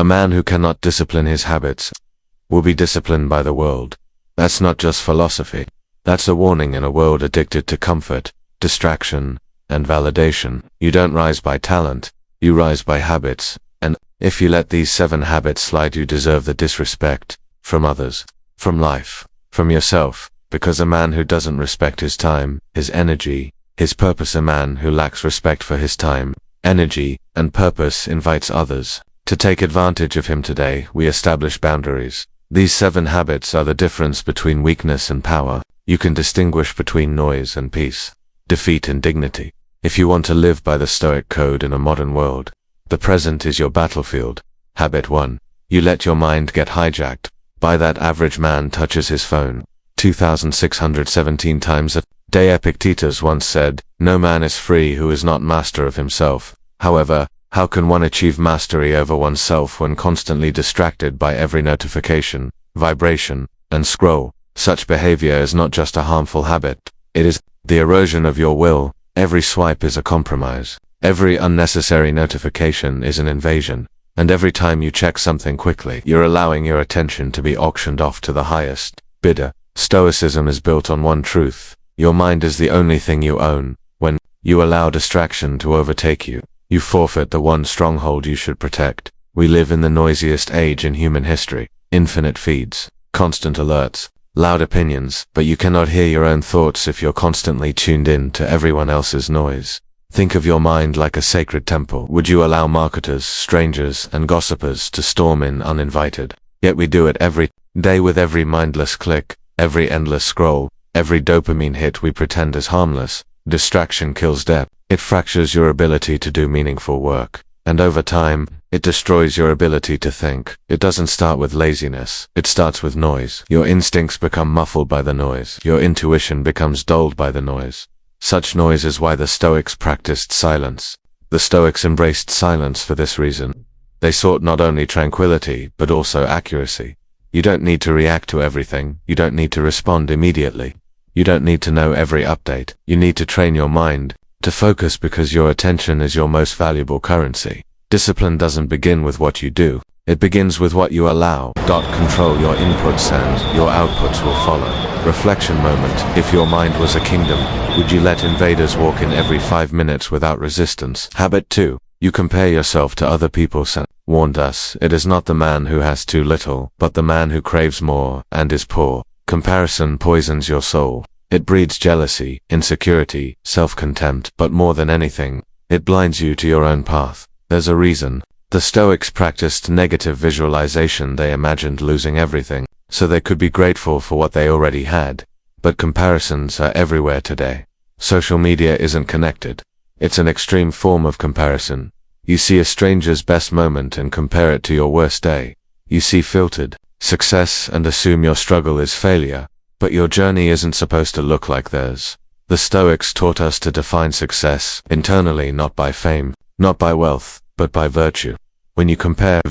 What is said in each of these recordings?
A man who cannot discipline his habits will be disciplined by the world. That's not just philosophy. That's a warning in a world addicted to comfort, distraction, and validation. You don't rise by talent, you rise by habits. And if you let these 7 habits slide, you deserve the disrespect from others, from life, from yourself. Because a man who doesn't respect his time, his energy, his purpose, a man who lacks respect for his time, energy, and purpose invites others to take advantage of him. Today, we establish boundaries. These 7 habits are the difference between weakness and power. You can distinguish between noise and peace, defeat and dignity. If you want to live by the Stoic code in a modern world, the present is your battlefield. Habit 1. You let your mind get hijacked by that average man touches his phone 2,617 times a day. Epictetus once said, "No man is free who is not master of himself." However, how can one achieve mastery over oneself when constantly distracted by every notification, vibration, and scroll? Such behavior is not just a harmful habit, it is the erosion of your will. Every swipe is a compromise. Every unnecessary notification is an invasion. And every time you check something quickly, you're allowing your attention to be auctioned off to the highest bidder. Stoicism is built on one truth. Your mind is the only thing you own. When you allow distraction to overtake you, you forfeit the one stronghold you should protect. We live in the noisiest age in human history. Infinite feeds, constant alerts, loud opinions, but you cannot hear your own thoughts if you're constantly tuned in to everyone else's noise. Think of your mind like a sacred temple. Would you allow marketers, strangers, and gossipers to storm in uninvited? Yet we do it every day with every mindless click, every endless scroll, every dopamine hit we pretend is harmless. Distraction kills depth. It fractures your ability to do meaningful work. And over time, it destroys your ability to think. It doesn't start with laziness. It starts with noise. Your instincts become muffled by the noise. Your intuition becomes dulled by the noise. Such noise is why the Stoics practiced silence. The Stoics embraced silence for this reason. They sought not only tranquility, but also accuracy. You don't need to react to everything. You don't need to respond immediately. You don't need to know every update. You need to train your mind to focus, because your attention is your most valuable currency. Discipline doesn't begin with what you do. It begins with what you allow. Control your inputs and your outputs will follow. Reflection moment. If your mind was a kingdom, would you let invaders walk in every 5 minutes without resistance? Habit 2. You compare yourself to other people. Seneca warned us, it is not the man who has too little, but the man who craves more and is poor. Comparison poisons your soul. It breeds jealousy, insecurity, self-contempt, but more than anything, it blinds you to your own path. There's a reason. The Stoics practiced negative visualization. They imagined losing everything, so they could be grateful for what they already had. But comparisons are everywhere today. Social media isn't connected. It's an extreme form of comparison. You see a stranger's best moment and compare it to your worst day. You see filtered success and assume your struggle is failure. But your journey isn't supposed to look like theirs. The Stoics taught us to define success internally, not by fame, not by wealth, but by virtue. When you compare,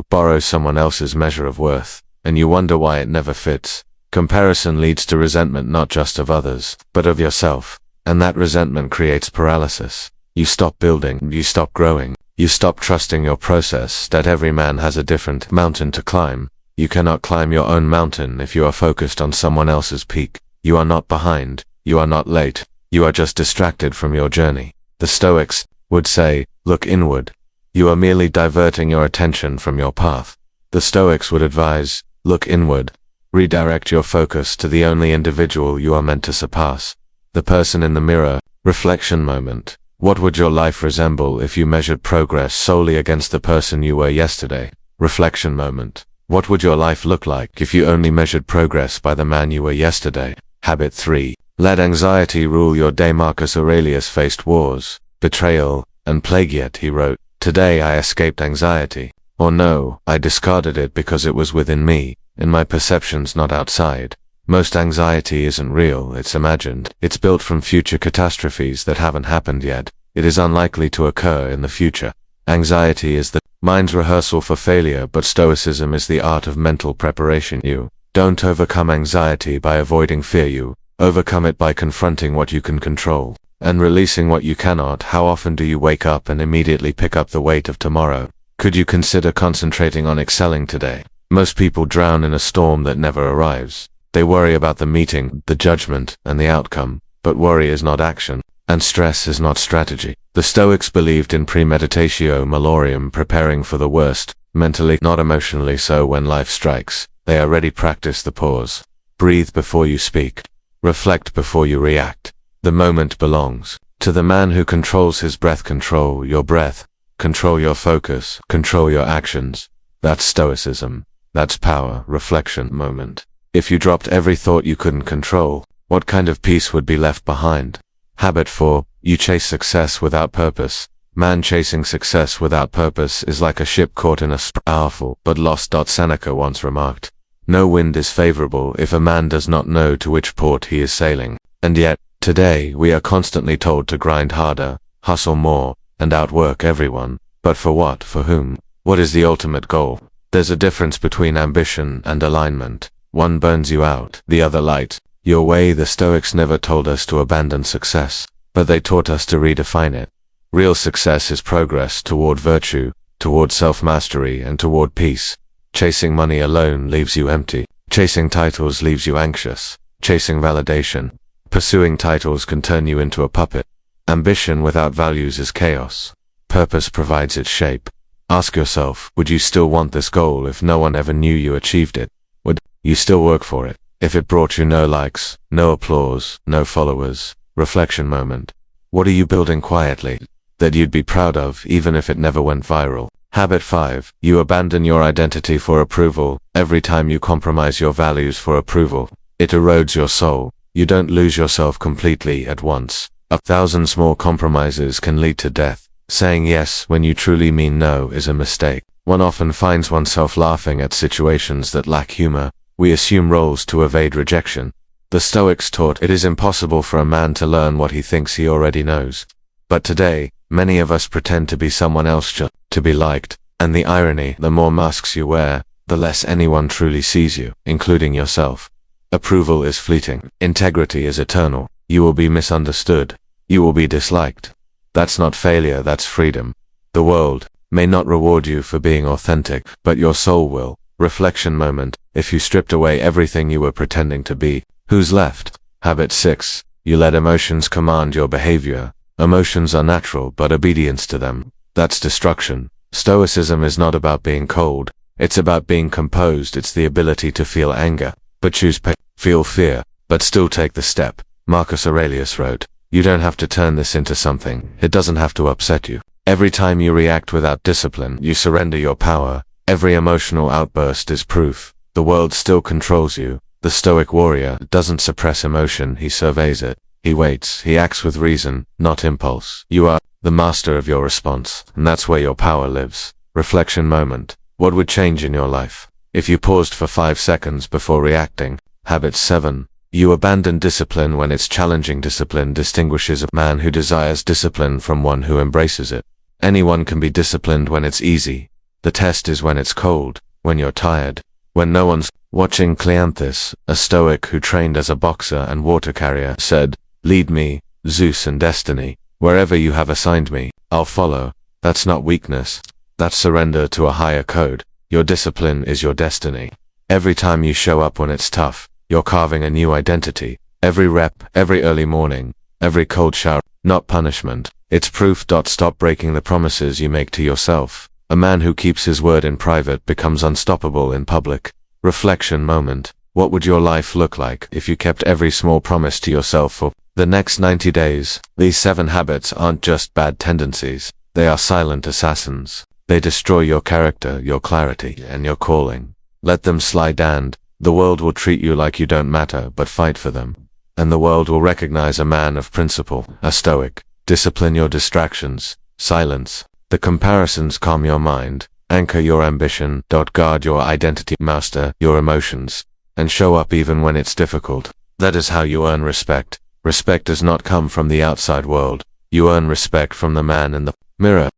borrow someone else's measure of worth, and you wonder why it never fits. Comparison leads to resentment, not just of others, but of yourself. And that resentment creates paralysis. You stop building, you stop growing, you stop trusting your process, that every man has a different mountain to climb. You cannot climb your own mountain if you are focused on someone else's peak. You are not behind, you are not late, you are just distracted from your journey. The Stoics would say, look inward. You are merely diverting your attention from your path. The Stoics would advise, look inward. Redirect your focus to the only individual you are meant to surpass. The person in the mirror. Reflection moment. What would your life resemble if you measured progress solely against the person you were yesterday? Reflection moment. What would your life look like if you only measured progress by the man you were yesterday? Habit 3. Let anxiety rule your day. Marcus Aurelius faced wars, betrayal, and plague, yet he wrote, "Today I escaped anxiety." Or no, I discarded it because it was within me, in my perceptions, not outside. Most anxiety isn't real, it's imagined. It's built from future catastrophes that haven't happened yet. It is unlikely to occur in the future. Anxiety is the mind's rehearsal for failure, but Stoicism is the art of mental preparation. You don't overcome anxiety by avoiding fear. You overcome it by confronting what you can control and releasing what you cannot. How often do you wake up and immediately pick up the weight of tomorrow? Could you consider concentrating on excelling today? Most people drown in a storm that never arrives. They worry about the meeting, the judgment, and the outcome, but worry is not action, and stress is not strategy. The Stoics believed in premeditatio malorum, preparing for the worst, mentally, not emotionally, so when life strikes, they already practice the pause. Breathe before you speak. Reflect before you react. The moment belongs to the man who controls his breath. Control your breath. Control your focus. Control your actions. That's Stoicism. That's power. Reflection moment. If you dropped every thought you couldn't control, what kind of peace would be left behind? Habit 4. You chase success without purpose. Man chasing success without purpose is like a ship caught in a powerful but lost. Seneca once remarked, no wind is favorable if a man does not know to which port he is sailing. And yet, today, we are constantly told to grind harder, hustle more, and outwork everyone. But for what? For whom? What is the ultimate goal? There's a difference between ambition and alignment. One burns you out, the other lights your way. The Stoics never told us to abandon success, but they taught us to redefine it. Real success is progress toward virtue, toward self-mastery, and toward peace. Chasing money alone leaves you empty. Chasing titles leaves you anxious. Chasing validation, pursuing titles can turn you into a puppet. Ambition without values is chaos. Purpose provides its shape. Ask yourself, would you still want this goal if no one ever knew you achieved it? Would you still work for it if it brought you no likes, no applause, no followers? Reflection moment. What are you building quietly that you'd be proud of even if it never went viral? Habit 5. You abandon your identity for approval. Every time you compromise your values for approval, it erodes your soul. You don't lose yourself completely at once. 1,000 small compromises can lead to death. Saying yes when you truly mean no is a mistake. One often finds oneself laughing at situations that lack humor. We assume roles to evade rejection. The Stoics taught it is impossible for a man to learn what he thinks he already knows. But today, many of us pretend to be someone else just to be liked. And the irony, the more masks you wear, the less anyone truly sees you, including yourself. Approval is fleeting. Integrity is eternal. You will be misunderstood. You will be disliked. That's not failure, that's freedom. The world may not reward you for being authentic, but your soul will. Reflection moment. If you stripped away everything you were pretending to be, who's left? Habit 6. You let emotions command your behavior. Emotions are natural, but obedience to them, that's destruction. Stoicism is not about being cold. It's about being composed. It's the ability to feel anger, but choose pain. Feel fear, but still take the step. Marcus Aurelius wrote, you don't have to turn this into something. It doesn't have to upset you. Every time you react without discipline, you surrender your power. Every emotional outburst is proof the world still controls you. The Stoic warrior doesn't suppress emotion, he surveys it. He waits, he acts with reason, not impulse. You are the master of your response, and that's where your power lives. Reflection moment. What would change in your life if you paused for 5 seconds before reacting? Habit 7. You abandon discipline when it's challenging. Discipline distinguishes a man who desires discipline from one who embraces it. Anyone can be disciplined when it's easy. The test is when it's cold, when you're tired, when no one's watching. Cleanthes, a Stoic who trained as a boxer and water carrier, said, lead me, Zeus and destiny. Wherever you have assigned me, I'll follow. That's not weakness. That's surrender to a higher code. Your discipline is your destiny. Every time you show up when it's tough, you're carving a new identity. Every rep, every early morning, every cold shower, not punishment. It's proof. Stop breaking the promises you make to yourself. A man who keeps his word in private becomes unstoppable in public. Reflection moment. What would your life look like if you kept every small promise to yourself for the next 90 days? These 7 habits aren't just bad tendencies. They are silent assassins. They destroy your character, your clarity, and your calling. Let them slide, and the world will treat you like you don't matter, but fight for them. And the world will recognize a man of principle, a Stoic. Discipline your distractions. Silence the comparisons. Calm your mind. Anchor your ambition. Guard your identity. Master your emotions. And show up even when it's difficult. That is how you earn respect. Respect does not come from the outside world. You earn respect from the man in the mirror.